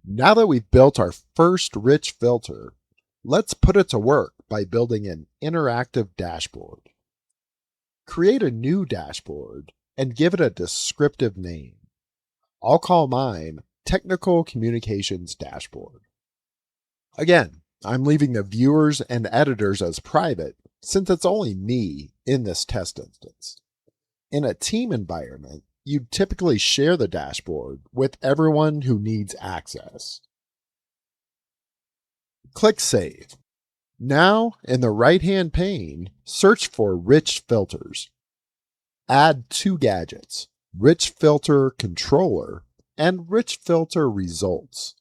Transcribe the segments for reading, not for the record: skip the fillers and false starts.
Now that we've built our first rich filter, let's put it to work by building an interactive dashboard. Create a new dashboard and give it a descriptive name. I'll call mine Technical Communications Dashboard. Again, I'm leaving the viewers and editors as private since it's only me in this test instance. In a team environment, you'd typically share the dashboard with everyone who needs access. Click Save. Now, in the right-hand pane, search for Rich Filters. Add two gadgets, Rich Filter Controller and Rich Filter Results.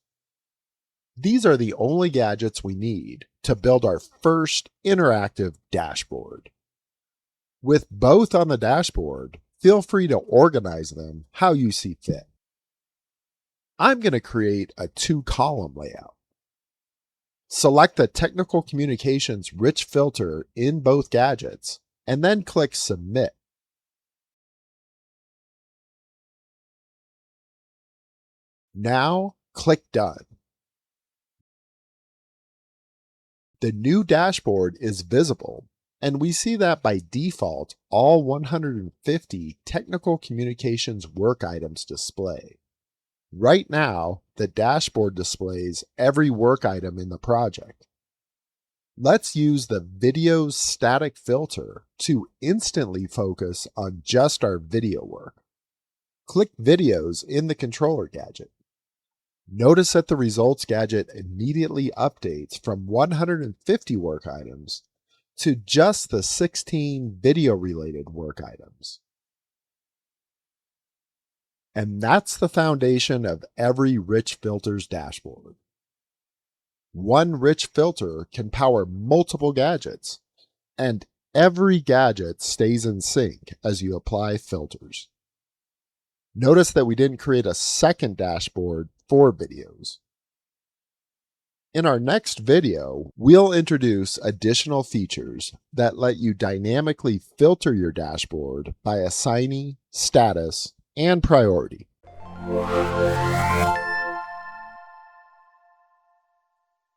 These are the only gadgets we need to build our first interactive dashboard. With both on the dashboard, feel free to organize them how you see fit. I'm going to create a two-column layout. Select the Technical Communications Rich Filter in both gadgets, and then click Submit. Now, click Done. The new dashboard is visible, and we see that by default, all 150 Technical Communications work items display. Right now, the dashboard displays every work item in the project. Let's use the Video's static filter to instantly focus on just our video work. Click Videos in the controller gadget. Notice that the Results gadget immediately updates from 150 work items to just the 16 video-related work items. And that's the foundation of every Rich Filters dashboard. One rich filter can power multiple gadgets, and every gadget stays in sync as you apply filters. Notice that we didn't create a second dashboard for videos. In our next video, we'll introduce additional features that let you dynamically filter your dashboard by assignee, status, and priority.